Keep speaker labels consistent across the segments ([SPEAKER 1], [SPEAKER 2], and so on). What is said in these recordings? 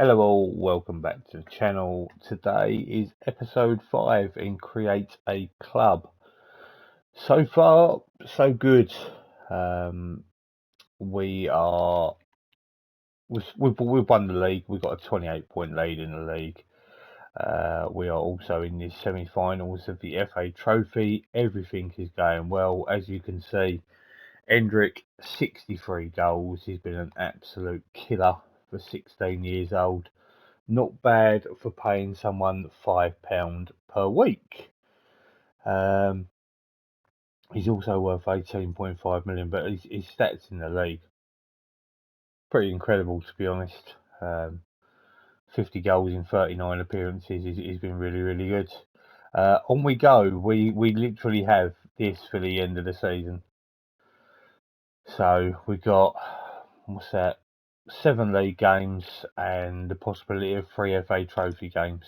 [SPEAKER 1] Hello all, welcome back to the channel. Today is episode 5 in Create a Club. So far, so good. Um, we are we've won the league. We've got a 28-point lead in the league. We are also in the semi-finals of the FA Trophy. Everything is going well, as you can see. Endrick, 63 goals. He's been an absolute killer for 16 years old. Not bad for paying someone £5 per week. He's also worth 18.5 million, but his stats in the league pretty incredible, to be honest. 50 goals in 39 appearances. He's been really, really good. On we go. We literally have this for the end of the season. So we've got, what's that? 7 league games and the possibility of 3 FA Trophy games.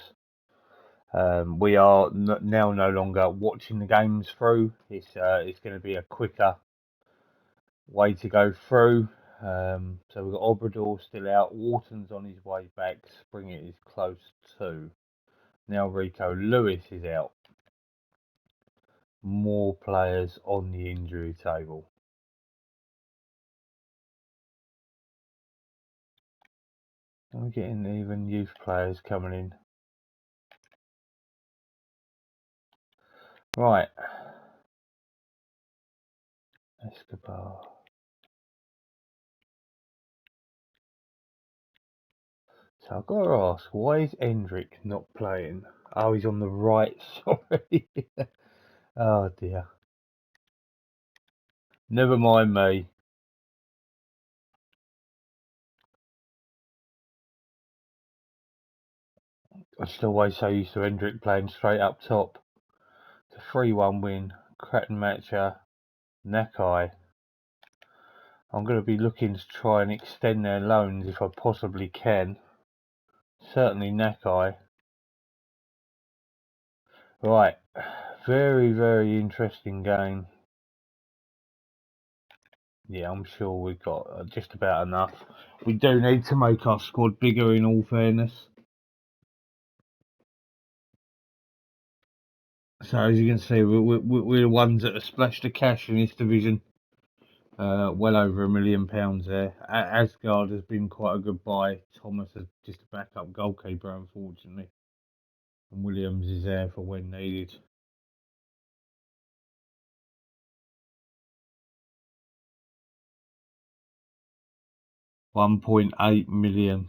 [SPEAKER 1] We are now no longer watching the games through. It's going to be a quicker way to go through. So we've got Obrador still out. Wharton's on his way back. Springett is close too. Now Rico Lewis is out. More players on the injury table. We're getting even youth players coming in. Right. Escobar. So I've got to ask, why is Endrick not playing? Oh, he's on the right. Sorry. Oh dear. Never mind me. I'm still always so used to Endrick playing straight up top. It's a 3-1 win. Cratton Matcher, Nakai. I'm going to be looking to try and extend their loans if I possibly can. Certainly Nakai. Right. Very, very interesting game. Yeah, I'm sure we've got just about enough. We do need to make our squad bigger, in all fairness. So as you can see, we're the ones that have splashed the cash in this division. Well over £1 million there. Asgard has been quite a good buy. Thomas is just a backup goalkeeper, unfortunately. And Williams is there for when needed. £1.8 million.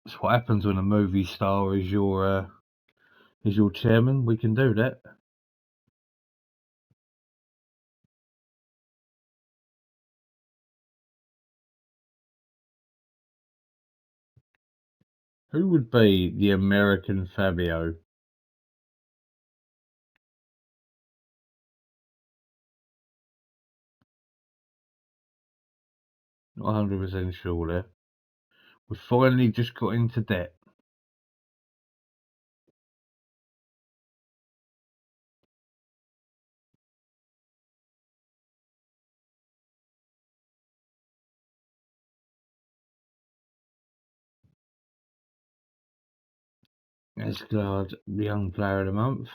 [SPEAKER 1] That's what happens when a movie star is your chairman. We can do that. Who would be the American Fabio? Not 100% sure there. We finally just got into debt. Asgard, the young player of the month.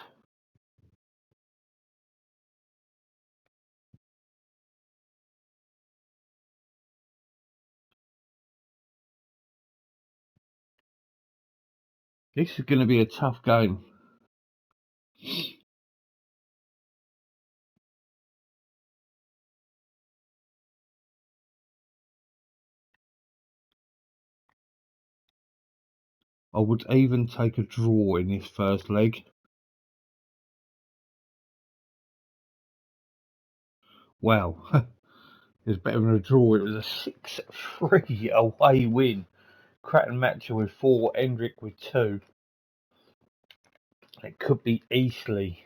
[SPEAKER 1] This is going to be a tough game. I would even take a draw in this first leg. Wow, it was better than a draw. It was a 6-3 away win. Cratton Matcher with 4, Endrick with 2. It could be Eastleigh.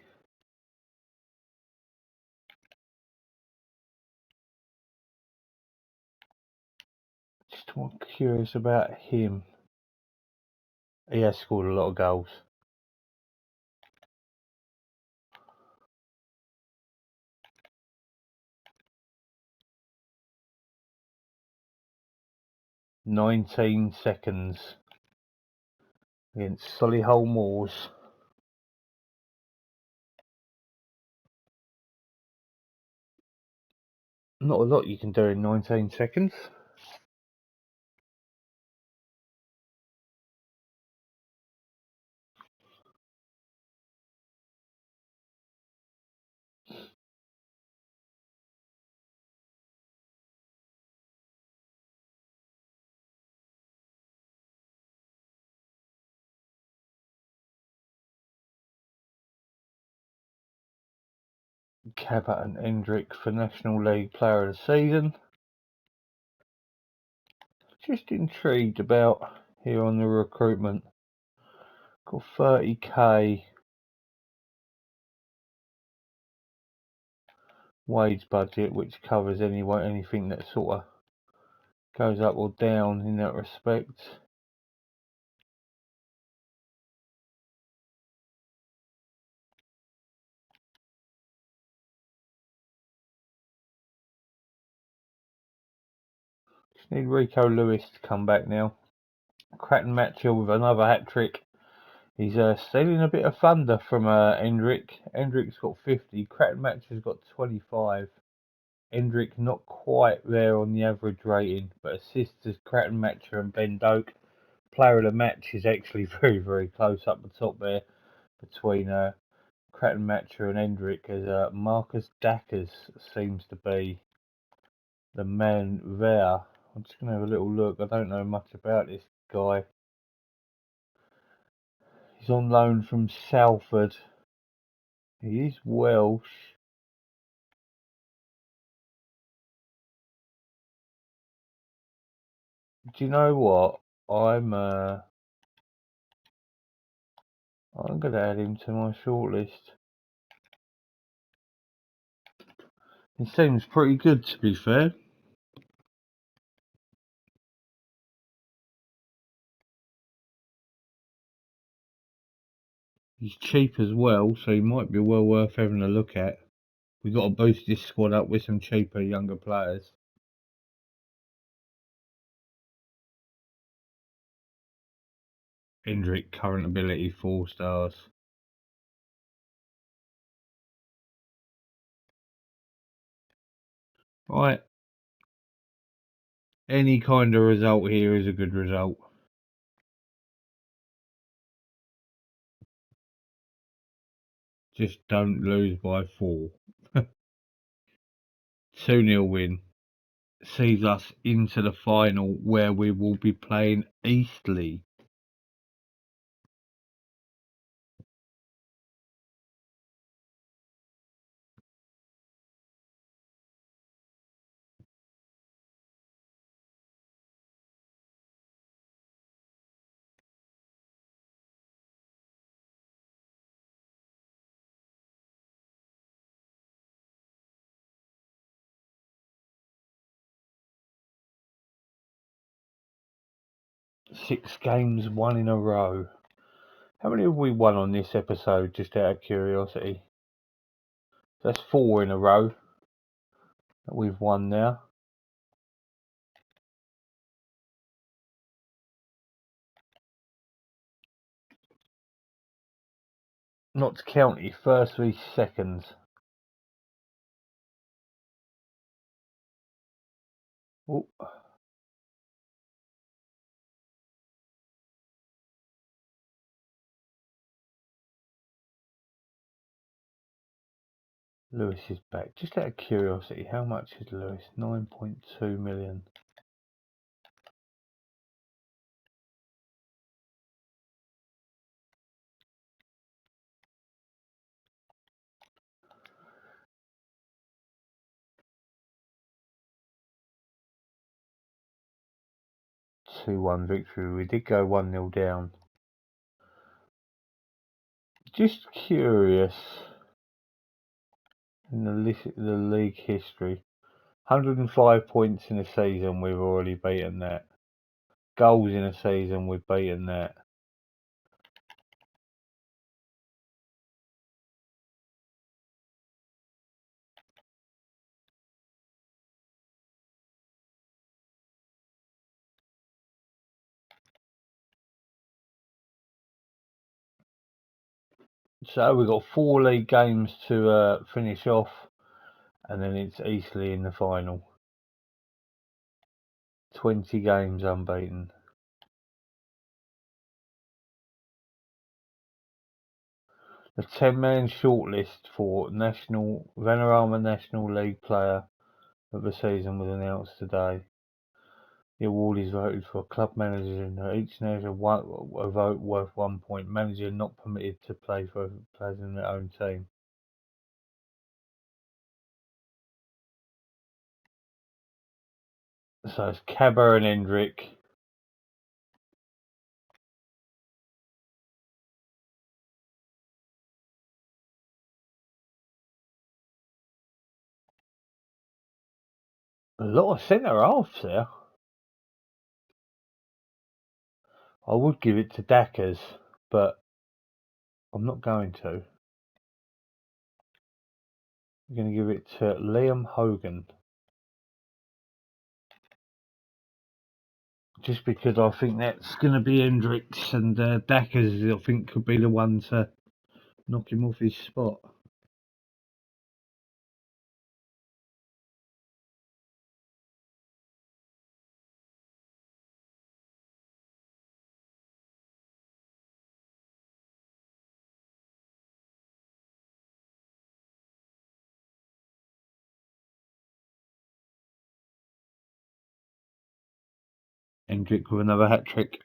[SPEAKER 1] Just more curious about him. He has scored a lot of goals. 19 seconds against Solihull Moors. Not a lot you can do in 19 seconds. Cabot and Hendrick for National League Player of the Season. Just intrigued about here on the recruitment. Got 30k wage budget, which covers anything that sort of goes up or down in that respect. Just need Rico Lewis to come back now. Cratton Matchell with another hat trick. He's stealing a bit of thunder from Hendrick. Hendrick's got 50. Cratton Matchell's got 25. Hendrick not quite there on the average rating, but assists as Cratton Matcher and Ben Doak. Player of the match is actually very, very close up the top there between Cratton Matcher and Hendrick, as Marcus Dackers seems to be the man there. I'm just going to have a little look. I don't know much about this guy. He's on loan from Salford. He is Welsh. Do you know what? I'm going to add him to my shortlist. He seems pretty good, to be fair. He's cheap as well, so he might be well worth having a look at. We've got to boost this squad up with some cheaper, younger players. Hendrick, current ability 4 stars. Right. Any kind of result here is a good result. Just don't lose by 4. 2-0 win sees us into the final, where we will be playing Eastleigh. Six games won in a row. How many have we won on this episode, just out of curiosity? That's 4 in a row that we've won now. Notts County, first v seconds. Oh. Lewis is back. Just out of curiosity, how much is Lewis? 9.2 million. Two-one victory. We did go 1-0 down. Just curious, in the league history, 105 points in a season, we've already beaten that. Goals in a season, we've beaten that. So we've got 4 league games to finish off, and then it's Eastleigh in the final. 20 games unbeaten. The 10-man shortlist for Vanarama National League Player of the Season was announced today. The award is voted for club managers and each has a vote worth 1 point. Manager not permitted to play for players in their own team. So it's Cabba and Hendrick. A lot of centre halves there. I would give it to Dackers, but I'm not going to. I'm going to give it to Liam Hogan. Just because I think that's going to be Hendricks, and Dackers, I think, could be the one to knock him off his spot. Hendrick with another hat trick.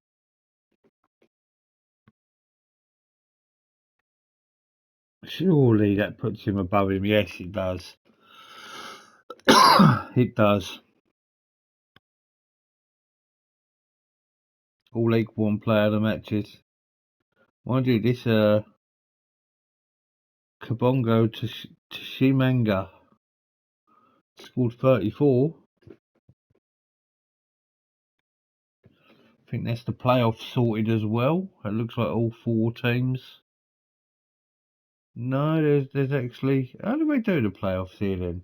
[SPEAKER 1] Surely that puts him above him. Yes, it does. It does. All League One player of the matches. Mind you, this Kabongo Tshimanga scored 34. I think that's the playoff sorted as well. It looks like all 4 teams. No, there's actually. How do we do the playoffs here then?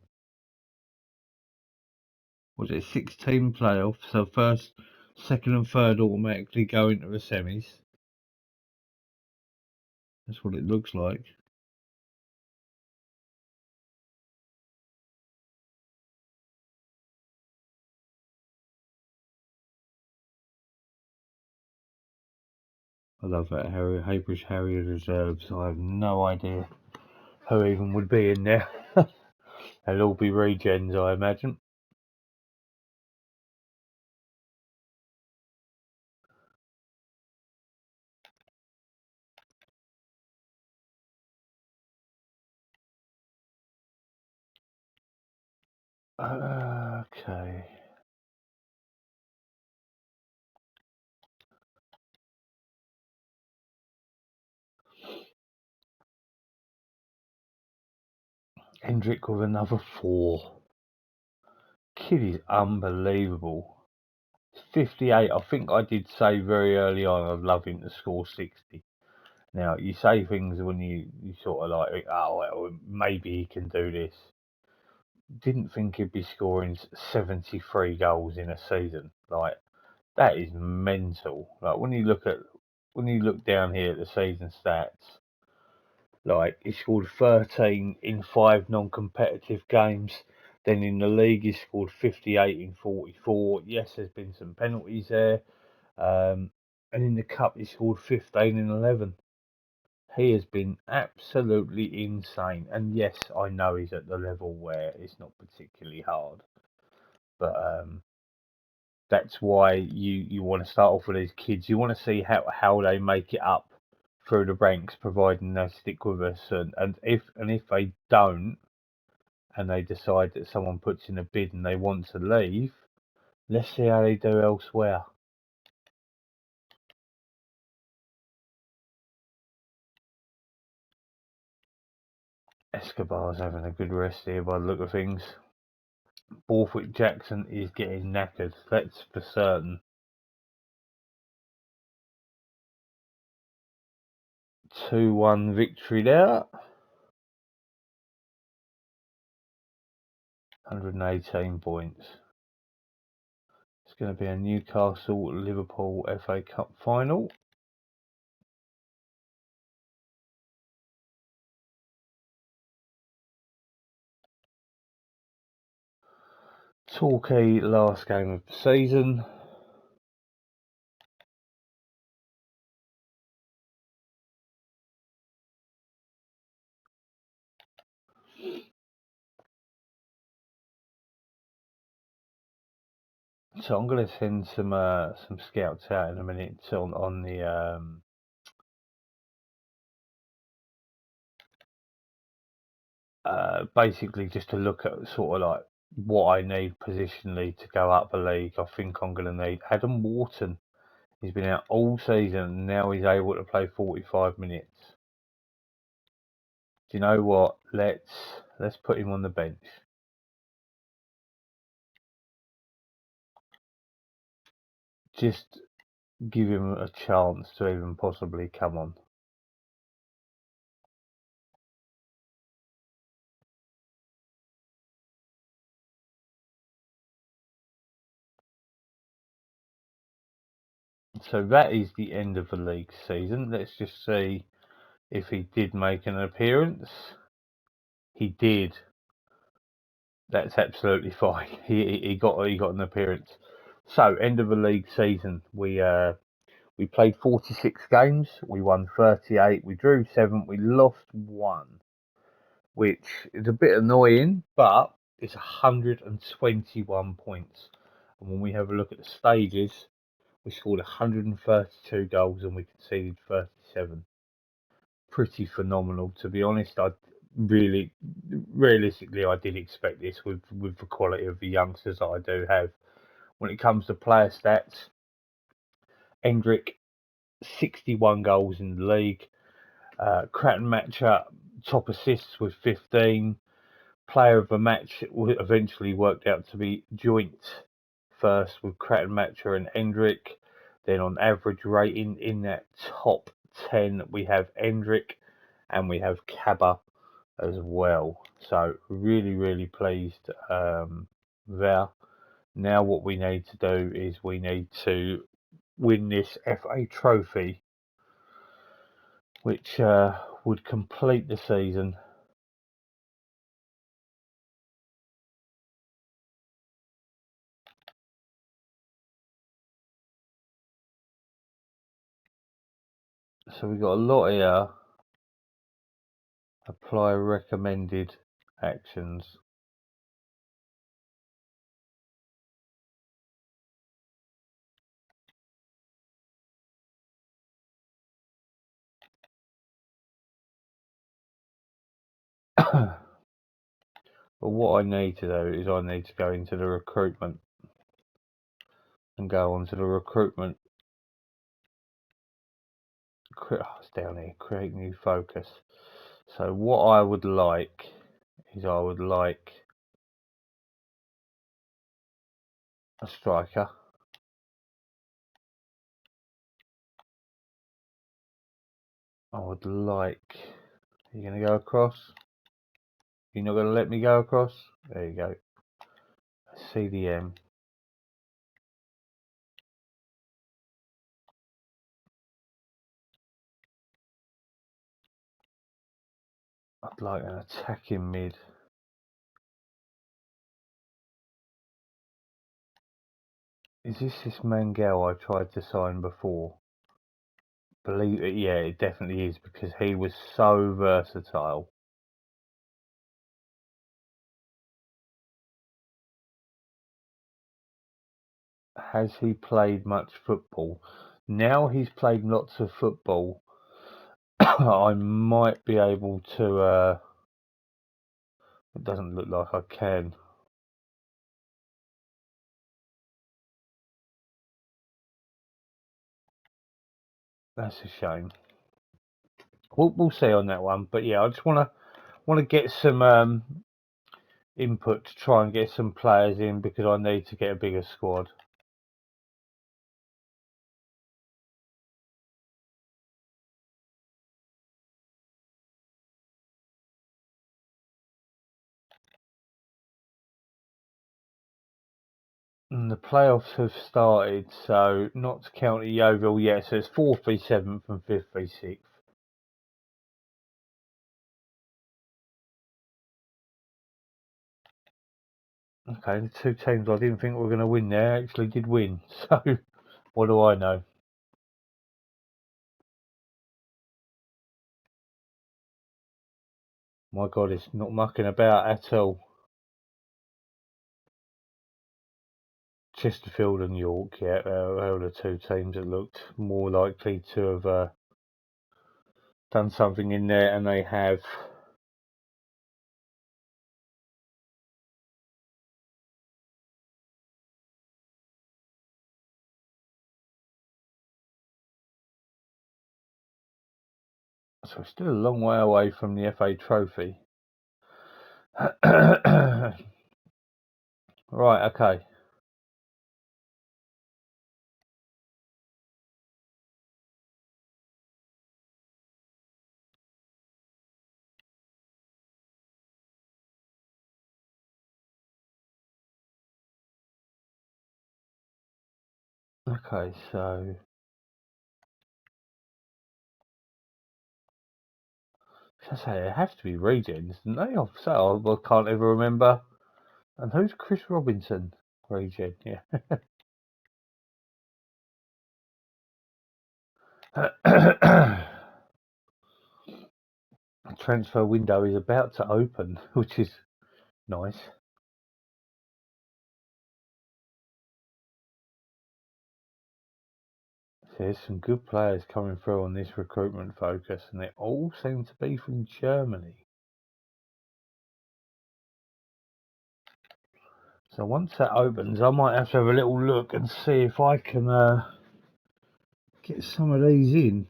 [SPEAKER 1] Was it 16 playoffs? So first, second, and third automatically go into the semis. That's what it looks like. I love that Haybridge Harrier reserves. I have no idea who even would be in there. They'll all be regens, I imagine. Okay. Hendrick with another 4. Kid is unbelievable. 58. I think I did say very early on I'd love him to score 60. Now, you say things when you sort of like, oh, well, maybe he can do this. Didn't think he'd be scoring 73 goals in a season. Like, that is mental. Like, when you look down here at the season stats, like, he scored 13 in 5 non-competitive games. Then in the league, he scored 58 in 44. Yes, there's been some penalties there. And in the cup, he scored 15 in 11. He has been absolutely insane. And yes, I know he's at the level where it's not particularly hard. But that's why you want to start off with these kids. You want to see how they make it up through the ranks, providing they stick with us. And if they don't, and they decide that someone puts in a bid and they want to leave, let's see how they do elsewhere. Escobar's having a good rest here by the look of things. Borthwick Jackson is getting knackered, that's for certain. 2-1 victory there. 118 points. It's going to be a Newcastle Liverpool FA Cup final. Torquay, last game of the season. So I'm going to send some scouts out in a minute on the basically just to look at sort of like what I need positionally to go up a league. I think I'm going to need Adam Wharton. He's been out all season and now he's able to play 45 minutes. Do you know what? Let's put him on the bench. Just give him a chance to even possibly come on. So that is the end of the league season. Let's just see if he did make an appearance. He did. That's absolutely fine. He got an appearance. So end of the league season, we played 46 games. We won 38. We drew 7. We lost 1, which is a bit annoying, but it's 121 points. And when we have a look at the stages, we scored 132 goals and we conceded 37. Pretty phenomenal, to be honest. I really, realistically, I did expect this with the quality of the youngsters that I do have. When it comes to player stats, Endrick, 61 goals in the league. Cratton Matcher, top assists with 15. Player of the match eventually worked out to be joint first with Cratton Matcher and Endrick. Then on average rating in that top 10, we have Endrick and we have Cabba as well. So really, really pleased there. Now what we need to do is we need to win this FA Trophy, which would complete the season. So we've got a lot here. Apply recommended actions. But what I need to do is I need to go into the recruitment and go onto the recruitment. It's down here, create new focus. So what I would like is I would like a striker. I would like, are you going to go across? You're not going to let me go across? There you go. CDM. I'd like an attacking mid. Is this Mangel I tried to sign before? Believe it, yeah, it definitely is because he was so versatile. Has he played much football? Now he's played lots of football. I might be able to. It doesn't look like I can. That's a shame. We'll see on that one. But yeah, I just want to get some input to try and get some players in because I need to get a bigger squad. And the playoffs have started, so not to count Yeovil yet. So it's 4th v 7th and 5th v 6th. Okay, the two teams I didn't think were going to win there actually did win. So, what do I know? My God, it's not mucking about at all. Chesterfield and York, yeah, they were the two teams that looked more likely to have done something in there, and they have. So we're still a long way away from the FA Trophy. Right, okay. Okay, so I say they have to be regions, don't they? I can't ever remember. And who's Chris Robinson? Region, yeah. Transfer window is about to open, which is nice. There's some good players coming through on this recruitment focus, and they all seem to be from Germany. So once that opens, I might have to have a little look and see if I can get some of these in.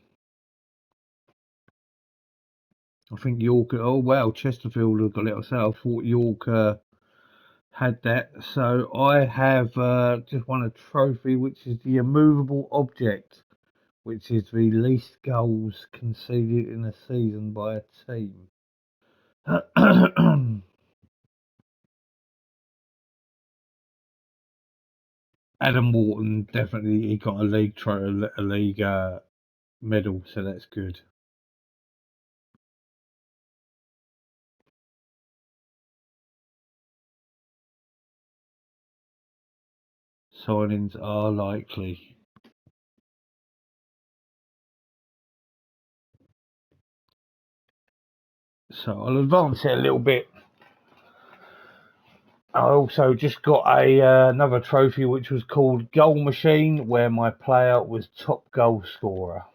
[SPEAKER 1] I think York. Oh wow, Chesterfield have got it. I thought York had that. So I have just won a trophy, which is the immovable object, which is the least goals conceded in a season by a team. Adam Wharton definitely he got a league medal, so that's good. Signings are likely. So I'll advance it a little bit. I also just got another trophy which was called Goal Machine, where my player was top goal scorer.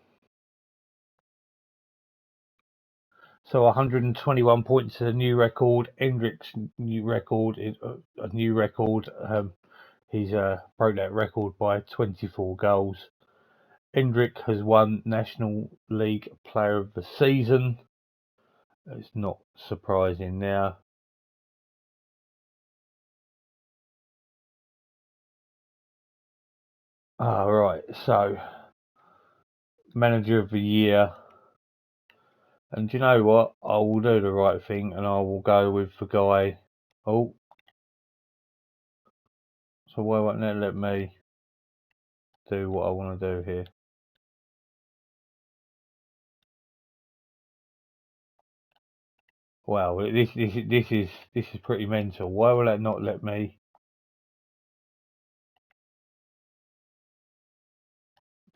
[SPEAKER 1] So 121 points is a new record. Hendrick's new record is a new record. He's broke that record by 24 goals. Hendrick has won National League Player of the Season. It's not surprising now. Right, so Manager of the Year. And do you know what? I will do the right thing and I will go with the guy. Oh, so why won't they let me do what I want to do here? Wow, this is pretty mental. Why will it not let me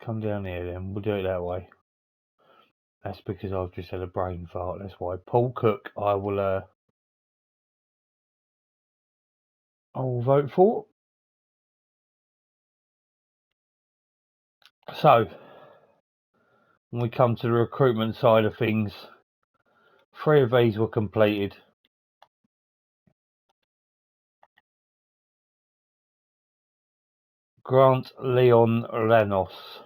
[SPEAKER 1] come down here then? We'll do it that way. That's because I've just had a brain fart. That's why. Paul Cook, I will vote for. So when we come to the recruitment side of things, 3 of these were completed. Grant Leon Lanos.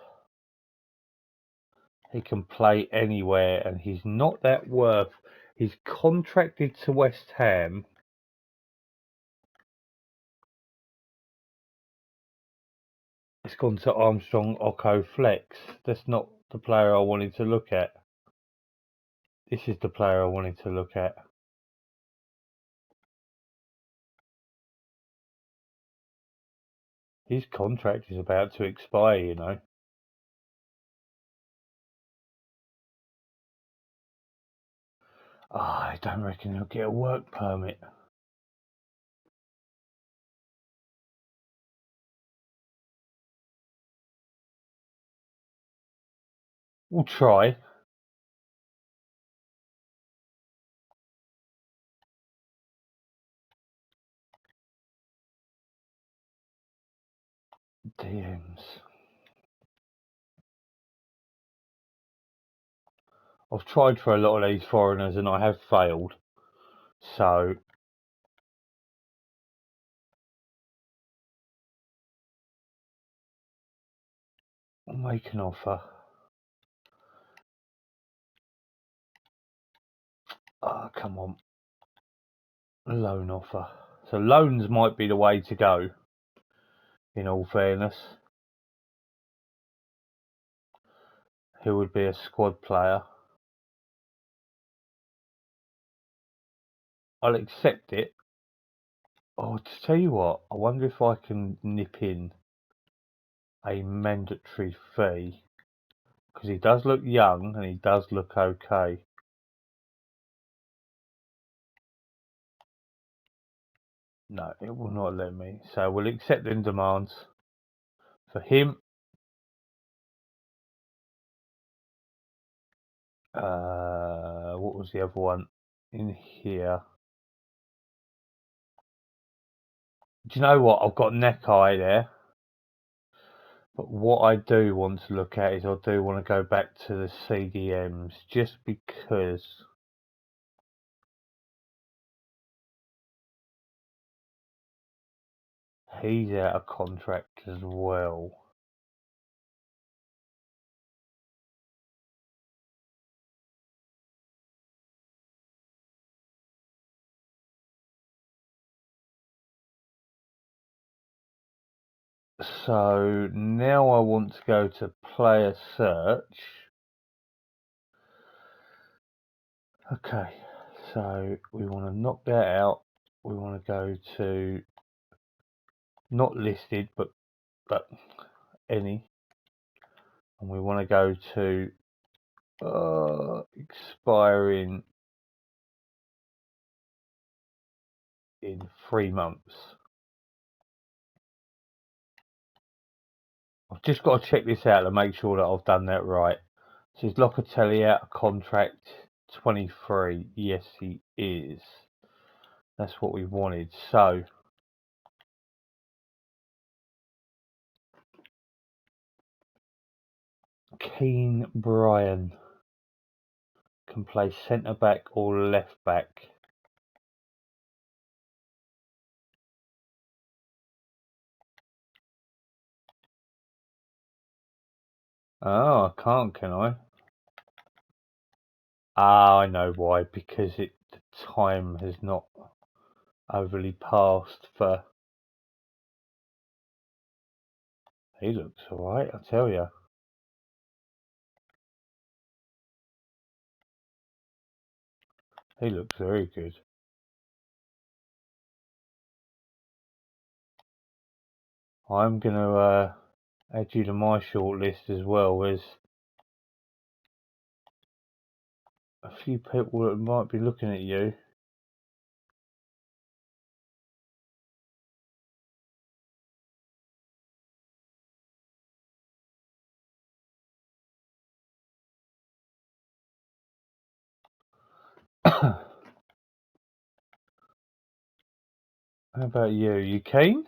[SPEAKER 1] He can play anywhere and he's not that worth. He's contracted to West Ham. It's gone to Armstrong Oko Flex. That's not the player I wanted to look at. This is the player I wanted to look at. His contract is about to expire, you know. I don't reckon he'll get a work permit. We'll try. DMs. I've tried for a lot of these foreigners and I have failed. So I'll make an offer. Oh, come on. Loan offer. So loans might be the way to go, in all fairness. Who would be a squad player? I'll accept it. Oh, to tell you what, I wonder if I can nip in a mandatory fee. Because he does look young and he does look okay. No, it will not let me. So we'll accept them demands. For him, what was the other one in here? Do you know what? I've got Neckeye there. But what I do want to look at is I do want to go back to the CDMs just because he's out of contract as well. So now I want to go to player search. Okay, so we want to knock that out. We want to go to not listed, but any, and we want to go to expiring in 3 months. I've just got to check this out to make sure that I've done that right. So is Locatelli out of contract 23? Yes, he is. That's what we wanted. So Keane Bryan can play centre back or left back. Oh, I can't, can I? Ah, I know why. Because the time has not overly passed for. He looks alright, I tell you. He looks very good. I'm gonna add you to my shortlist as well. There's a few people that might be looking at you. How about you? You keen?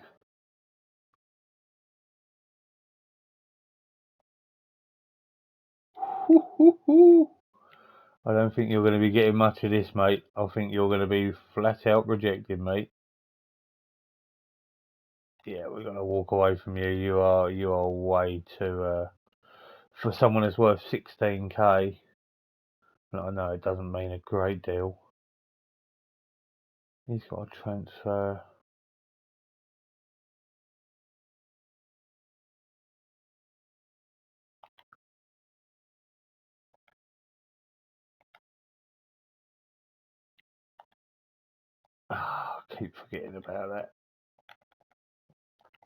[SPEAKER 1] I don't think you're going to be getting much of this, mate. I think you're going to be flat out rejected, mate. Yeah, we're going to walk away from you. You are way too for someone that's worth 16k. I know it doesn't mean a great deal. He's got a transfer. I keep forgetting about that.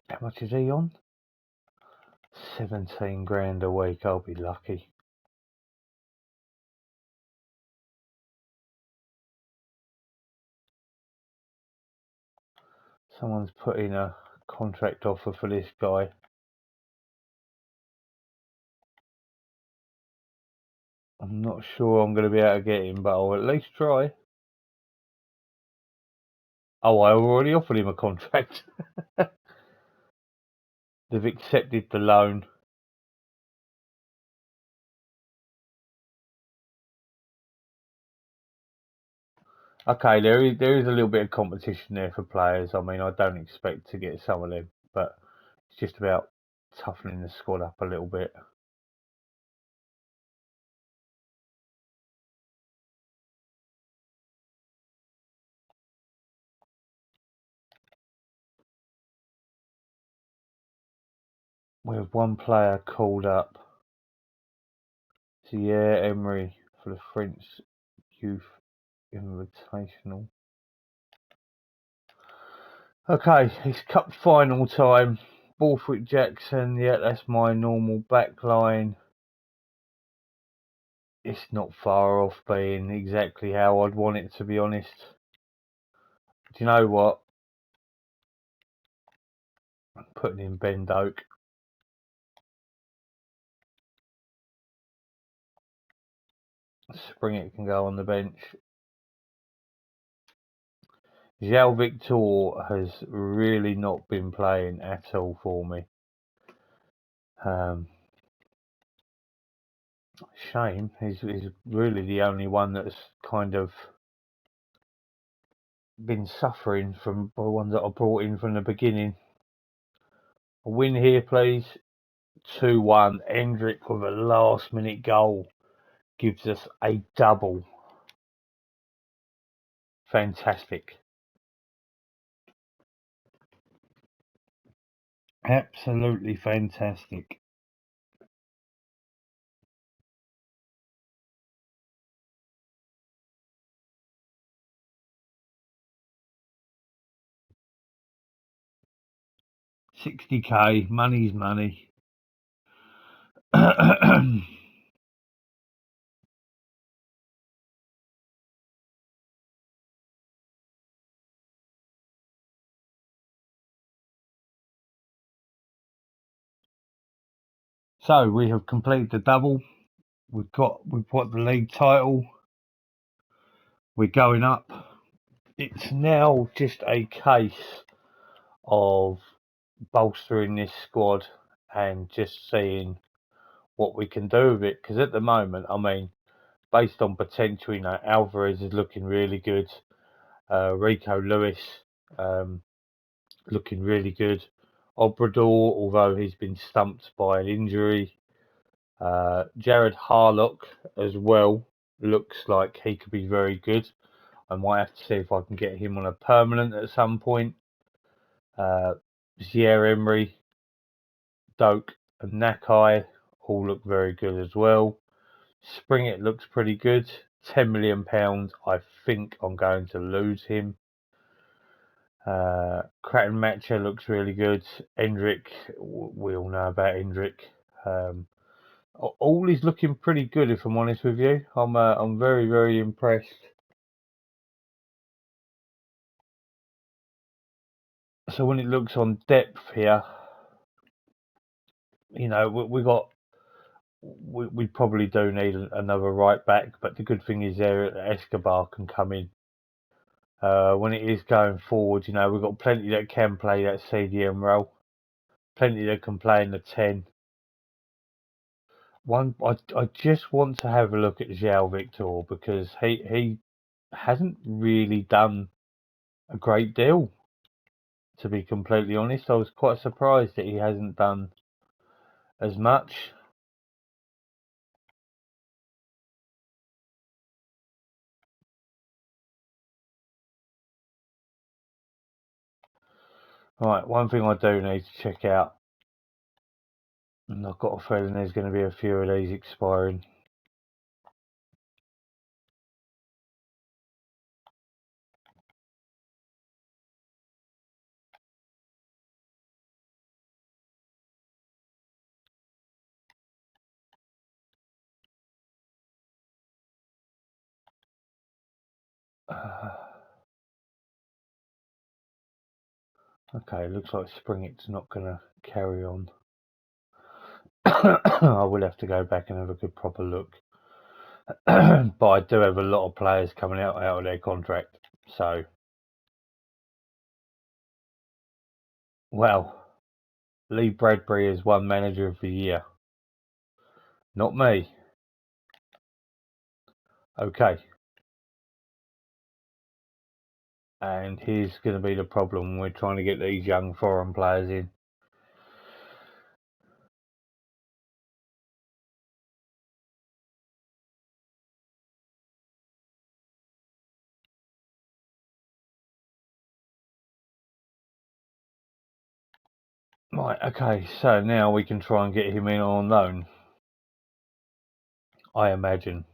[SPEAKER 1] How much is he on? 17 grand a week. I'll be lucky. Someone's put in a contract offer for this guy. I'm not sure I'm going to be able to get him, but I'll at least try. Oh, I already offered him a contract. They've accepted the loan. Okay, there is a little bit of competition there for players. I mean, I don't expect to get some of them, but it's just about toughening the squad up a little bit. We have one player called up. Thierry Emery for the French Youth Invitational. Okay, it's cup final time. Borthwick Jackson, yeah, that's my normal back line. It's not far off being exactly how I'd want it, to be honest. Do you know what? I'm putting in Ben Doak. Springett can go on the bench. João Victor has really not been playing at all for me. Shame. He's really the only one that's kind of been suffering from the ones that I brought in from the beginning. A win here, please. 2-1. Hendrick with a last-minute goal gives us a double. Fantastic. Absolutely fantastic. £60k, money's money. So we have completed the double. We've got the league title. We're going up. It's now just a case of bolstering this squad and just seeing what we can do with it. Because at the moment, I mean, based on potential, you know, Alvarez is looking really good. Rico Lewis looking really good. Obrador, although he's been stumped by an injury. Jared Harlock as well looks like he could be very good. I might have to see if I can get him on a permanent at some point. Thierry Emery, Doak and Nakai all look very good as well. Springett looks pretty good. £10 million. I think I'm going to lose him. Cratton Matcher looks really good. Hendrick, we all know about Hendrick. All is looking pretty good, if I'm honest with you. I'm very, very impressed. So when it looks on depth here, you know, we probably do need another right back, but the good thing is there Escobar can come in. When it is going forward, you know, we've got plenty that can play that CDM role, plenty that can play in the 10. I just want to have a look at João Victor because he hasn't really done a great deal. To be completely honest, I was quite surprised that he hasn't done as much. Right, one thing I do need to check out, and I've got a feeling there's going to be a few of these expiring. Okay, looks like Springett's not going to carry on. I will have to go back and have a good proper look. But I do have a lot of players coming out of their contract. So, well, Lee Bradbury is one manager of the year. Not me. Okay. And here's going to be the problem. We're trying to get these young foreign players in. Right, okay, so now we can try and get him in on loan, I imagine.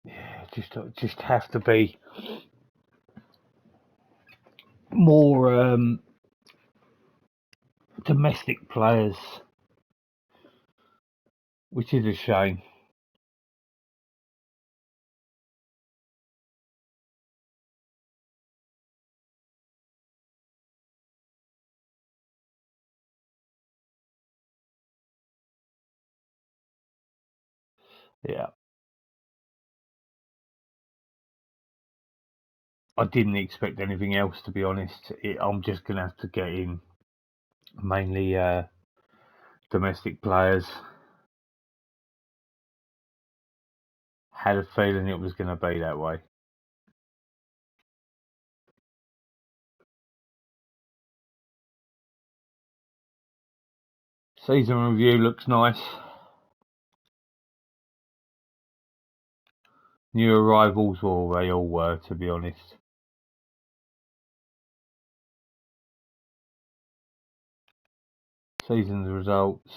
[SPEAKER 1] Yeah, just have to be more domestic players, which is a shame. Yeah, I didn't expect anything else, to be honest. I'm just going to have to get in mainly domestic players. Had a feeling it was going to be that way. Season review looks nice. New arrivals, well, they all were, to be honest. Season's results.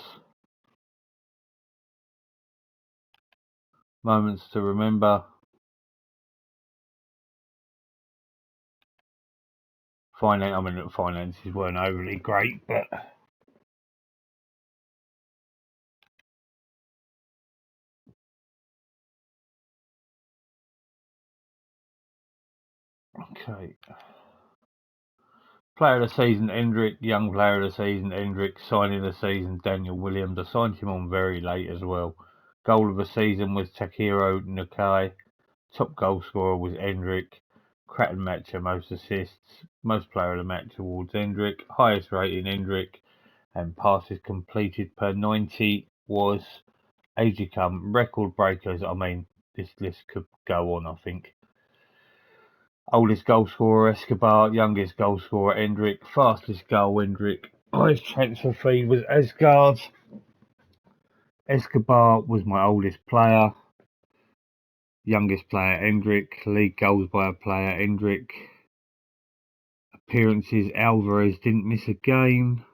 [SPEAKER 1] Moments to remember. Finances weren't overly great, but okay. Player of the season, Endrick. Young player of the season, Endrick. Signing of the season, Daniel Williams. I signed him on very late as well. Goal of the season was Takehiro Nakai. Top goal scorer was Endrick. Cratton matcher, most assists. Most player of the match awards, Endrick. Highest rating, Endrick. And passes completed per 90 was Agicum. Record breakers, I mean, this list could go on, I think. Oldest goal scorer, Escobar. Youngest goal scorer, Endrick. Fastest goal, Endrick. Highest transfer fee was Esgard. Escobar was my oldest player. Youngest player, Endrick. League goals by a player, Endrick. Appearances, Alvarez didn't miss a game.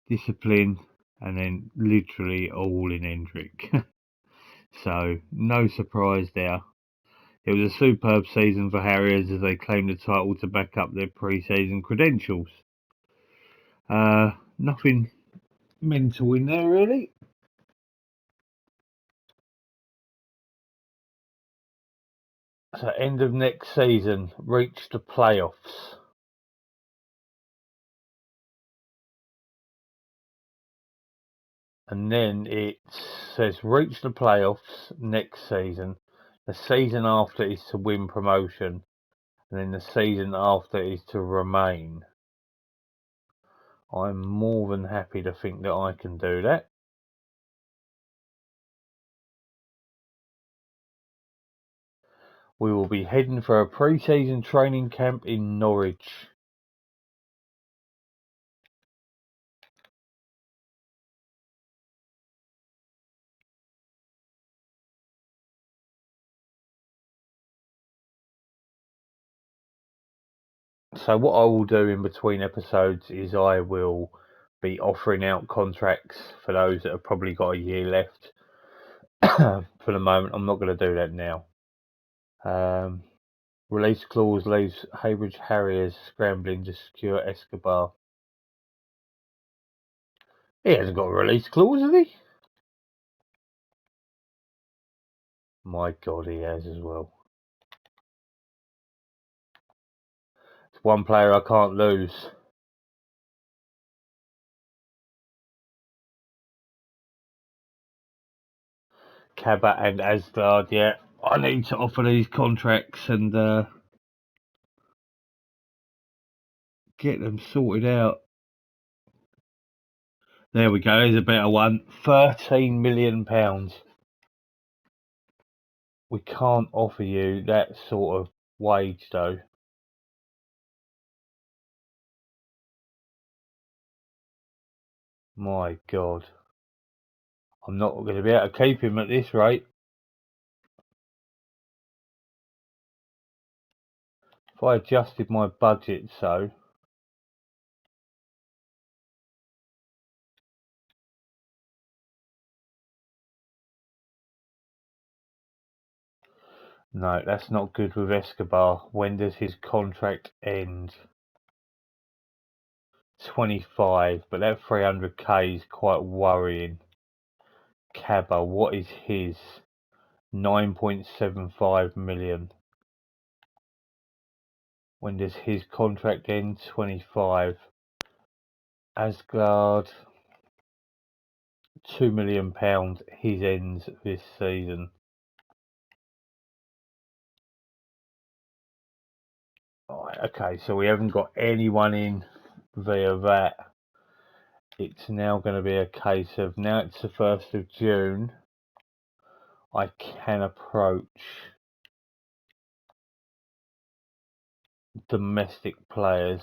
[SPEAKER 1] Discipline, and then literally all in Endrick. So, no surprise there. It was a superb season for Harriers as they claimed the title to back up their pre-season credentials. Nothing mental in there, really. So, end of next season, reach the playoffs. And then it says reach the playoffs next season. The season after is to win promotion. And then the season after is to remain. I'm more than happy to think that I can do that. We will be heading for a pre-season training camp in Norwich. So what I will do in between episodes is I will be offering out contracts for those that have probably got a year left. For the moment, I'm not going to do that now. Release clause leaves Haybridge Harriers scrambling to secure Escobar. He hasn't got a release clause, has he? My God, he has as well. It's one player I can't lose. Cabot and Asgard, yeah. I need to offer these contracts and get them sorted out. There we go, there's a better one. £13 million. We can't offer you that sort of wage though. My God. I'm not going to be able to keep him at this rate. If I adjusted my budget so. No, that's not good with Escobar. When does his contract end? 25, but that 300k is quite worrying. Cabba, what is his? 9.75 million. When does his contract end? 25. Asgard, £2 million. His ends this season. Right, okay, so we haven't got anyone in via that. It's now going to be a case of, now it's the 1st of June, I can approach domestic players.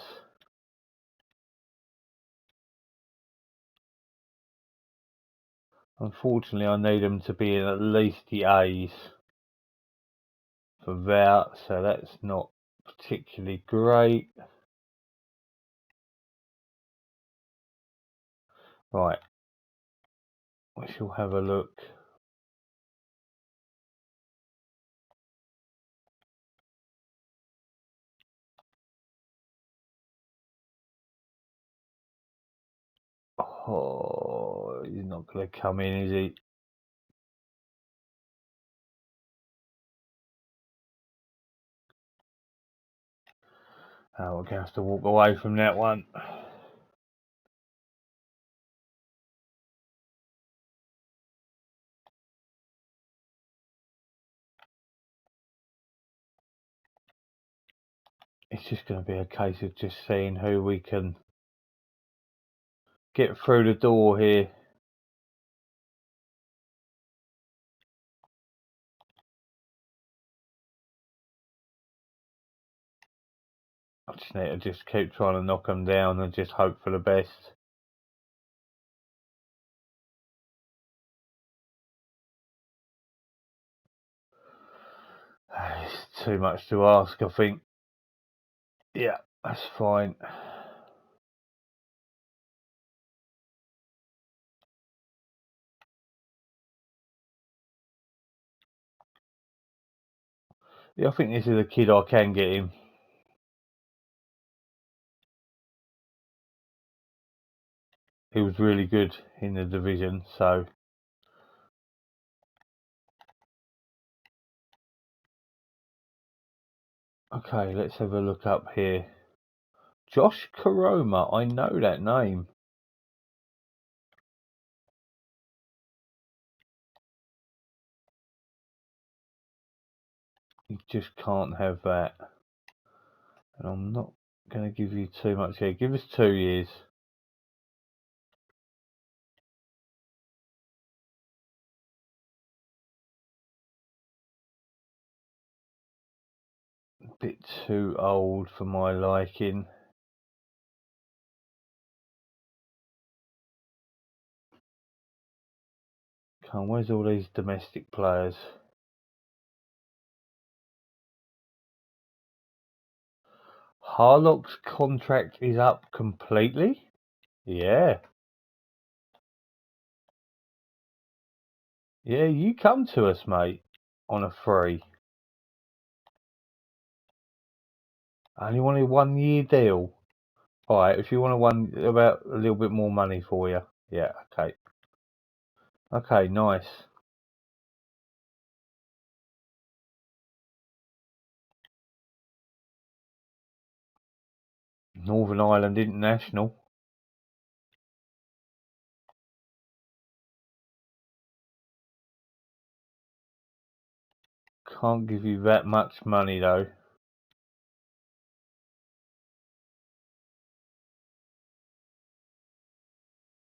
[SPEAKER 1] Unfortunately, I need them to be in at least the A's for that, so that's not particularly great. Right, we shall have a look. Oh, he's not going to come in, is he? Oh, we're going to have to walk away from that one. It's just going to be a case of just seeing who we can get through the door here. I just need to just keep trying to knock them down and just hope for the best. It's too much to ask, I think. Yeah, that's fine. Yeah, I think this is a kid I can get him. He was really good in the division, so. Okay, let's have a look up here. Josh Koroma, I know that name. You just can't have that. And I'm not going to give you too much here. Give us 2 years. A bit too old for my liking. Come on, where's all these domestic players? Harlock's contract is up completely? Yeah. Yeah, you come to us, mate, on a free. I only wanted 1 year deal. Alright, if you want about a little bit more money for you. Yeah, okay. Okay, nice. Northern Ireland International. Can't give you that much money though.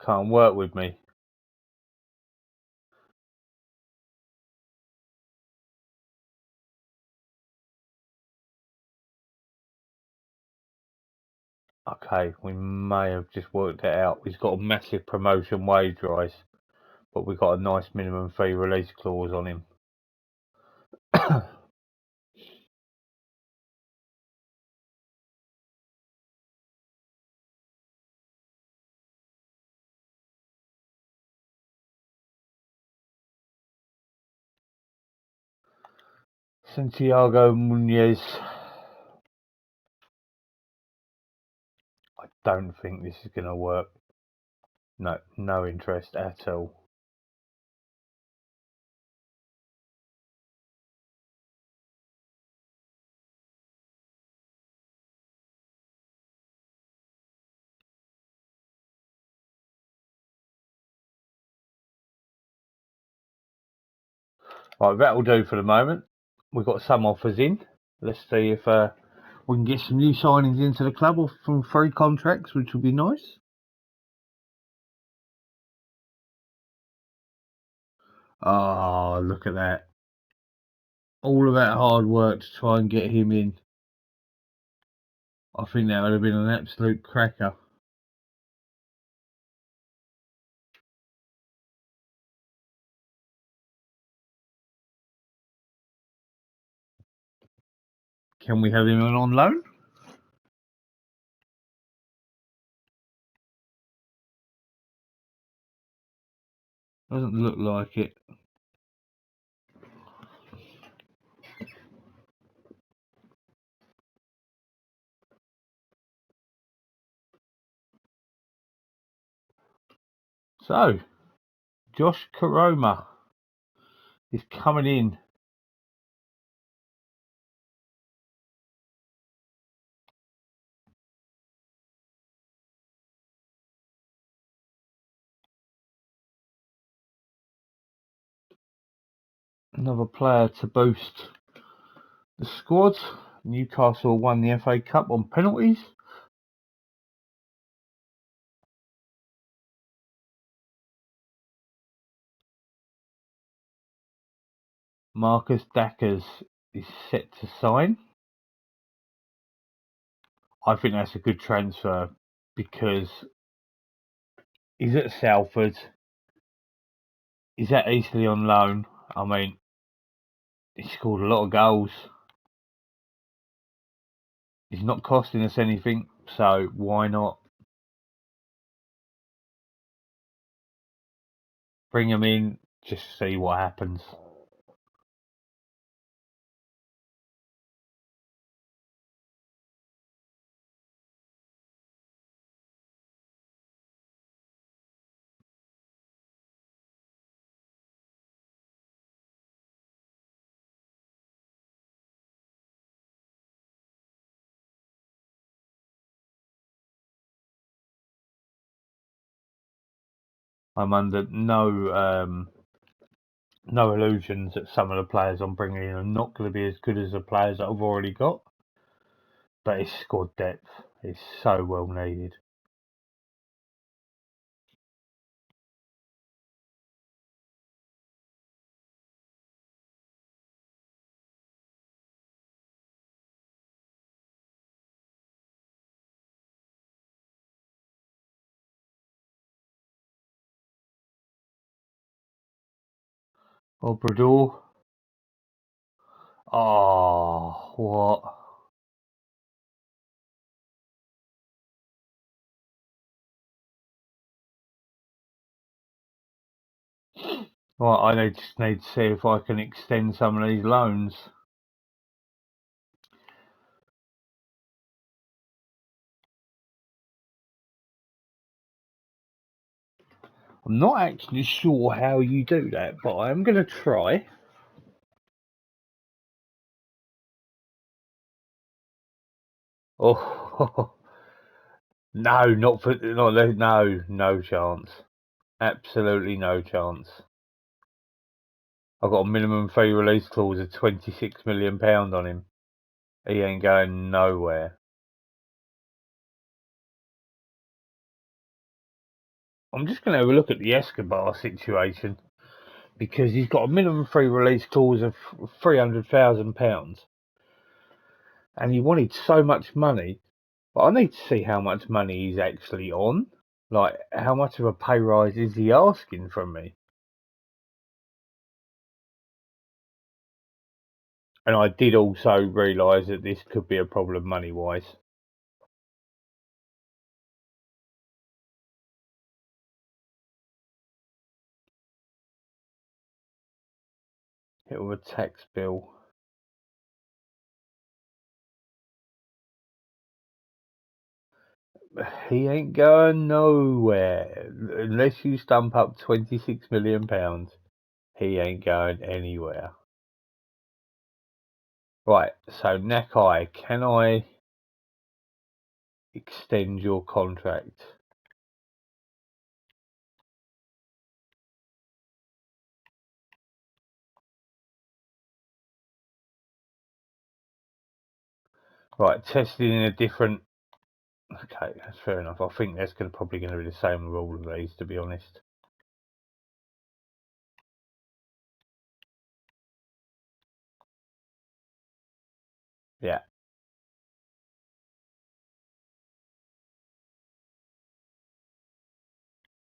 [SPEAKER 1] Can't work with me. Okay, we may have just worked it out. He's got a massive promotion wage rise, but we've got a nice minimum fee release clause on him. Santiago Munez. I don't think this is going to work. No, no interest at all. Right, that'll do for the moment. We've got some offers in. Let's see if we can get some new signings into the club or from free contracts, which would be nice. Ah, look at that. All of that hard work to try and get him in. I think that would have been an absolute cracker. Can we have him on loan? Doesn't look like it. So, Josh Karoma is coming in. Another player to boost the squad. Newcastle won the FA Cup on penalties. Marcus Dackers is set to sign. I think that's a good transfer because he's at Salford. He's at Eastleigh on loan. I mean, he scored a lot of goals. He's not costing us anything, so why not bring him in, just see what happens. I'm under no illusions that some of the players I'm bringing in are not going to be as good as the players that I've already got, but his squad depth is so well needed. Obrador. Oh, what? Right, I just need to see if I can extend some of these loans. I'm not actually sure how you do that, but I am going to try. Oh, no, not for no chance. Absolutely no chance. I've got a minimum fee release clause of £26 million on him. He ain't going nowhere. I'm just going to have a look at the Escobar situation because he's got a minimum free release clause of £300,000 and he wanted so much money. But I need to see how much money he's actually on. Like, how much of a pay rise is he asking from me? And I did also realise that this could be a problem money-wise. Hit with a tax bill. He ain't going nowhere. Unless you stump up £26 million, he ain't going anywhere. Right, so Nakai, can I extend your contract? Right, testing in a different... Okay, that's fair enough. I think that's probably going to be the same with all of these, to be honest. Yeah,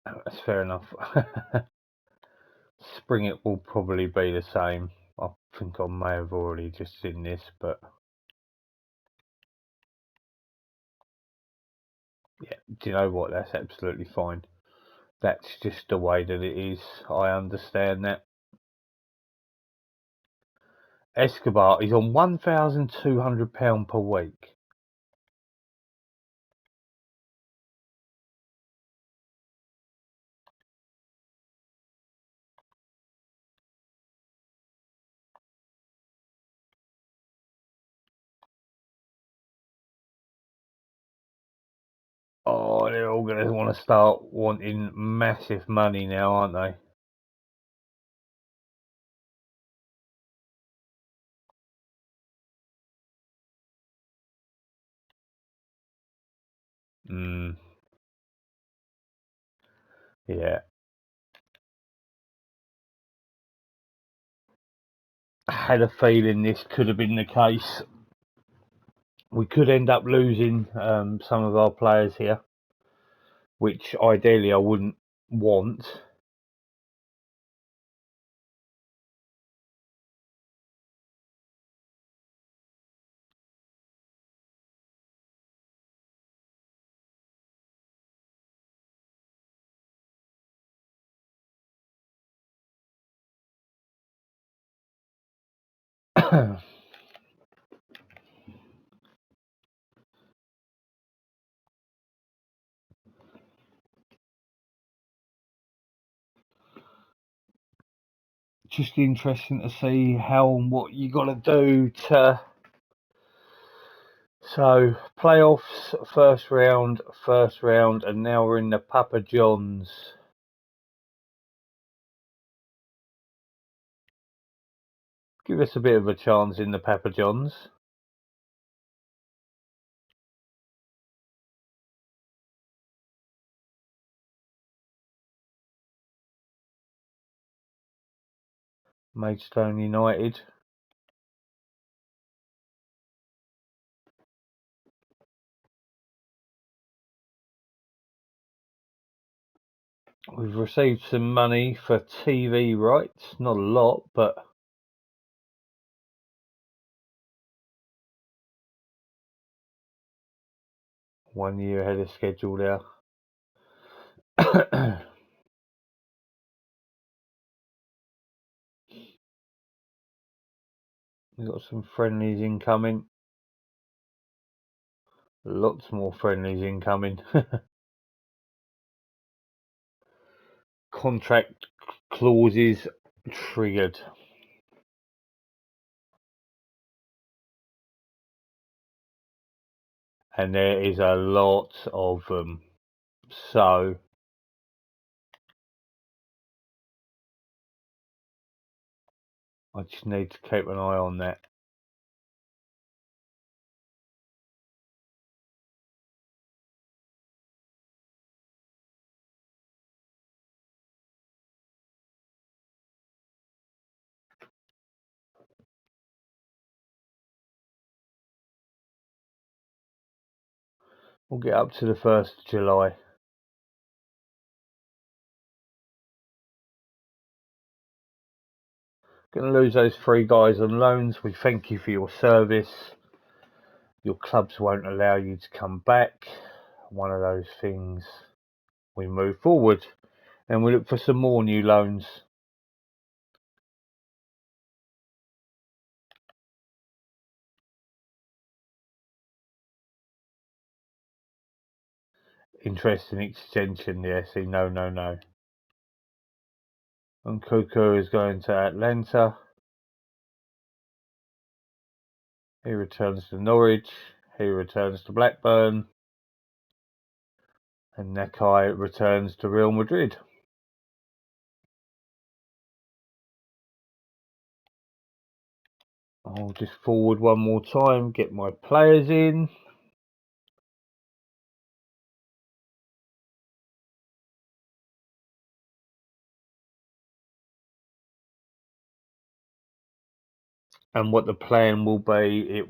[SPEAKER 1] that's fair enough. Spring it will probably be the same. I think I may have already just seen this, but yeah, do you know what? That's absolutely fine. That's just the way that it is. I understand that. Escobar is on £1,200 per week. Oh, they're all going to want to start wanting massive money now, aren't they? Yeah. I had a feeling this could have been the case. We could end up losing some of our players here, which ideally I wouldn't want. Just interesting to see how and what you got to do to. So playoffs, first round, and now we're in the Papa John's. Give us a bit of a chance in the Papa John's. Maidstone United. We've received some money for TV rights, not a lot, but 1 year ahead of schedule there. We've got some friendlies incoming. Lots more friendlies incoming. contract clauses triggered. And there is a lot of them. So I just need to keep an eye on that. We'll get up to the 1st of July. Going to lose those 3 guys on loans. We thank you for your service. Your clubs won't allow you to come back. One of those things. We move forward and we look for some more new loans. Interesting extension there. See, no. And Nkunku is going to Atlanta. He returns to Norwich. He returns to Blackburn. And Nakai returns to Real Madrid. I'll just forward one more time, get my players in. And what the plan will be,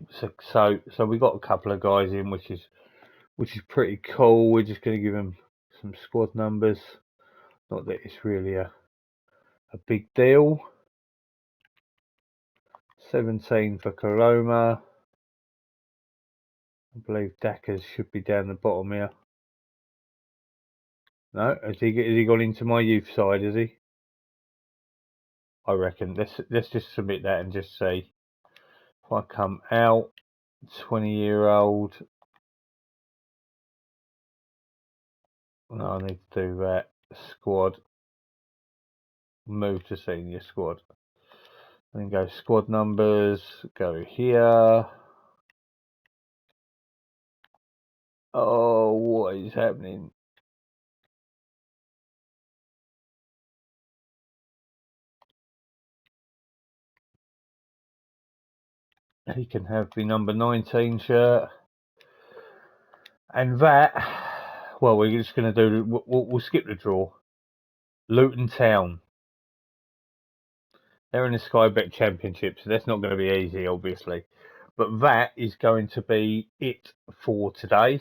[SPEAKER 1] so we got a couple of guys in, which is pretty cool. We're just going to give them some squad numbers. Not that it's really a big deal. 17 for Coloma. I believe Dackers should be down the bottom here. No, has he gone into my youth side? Has he? I reckon. Let's just submit that and just see. If I come out, 20-year-old. No, I need to do that. Squad. Move to senior squad. Then go squad numbers. Go here. Oh, what is happening? He can have the number 19 shirt. And that, well, we're just going to do, we'll skip the draw. Luton Town. They're in the Sky Bet Championship, so that's not going to be easy, obviously. But that is going to be it for today.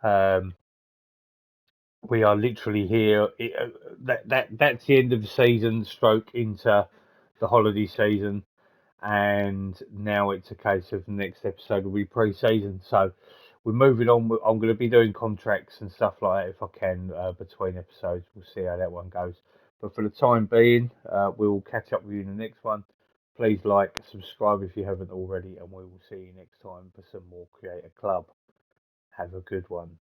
[SPEAKER 1] We are literally here. That's the end of the season, stroke into the holiday season. And now it's a case of the next episode will be pre-season. So we're moving on. I'm going to be doing contracts and stuff like that if I can between episodes. We'll see how that one goes. But for the time being, we'll catch up with you in the next one. Please like, subscribe if you haven't already, and we will see you next time for some more Create a Club. Have a good one.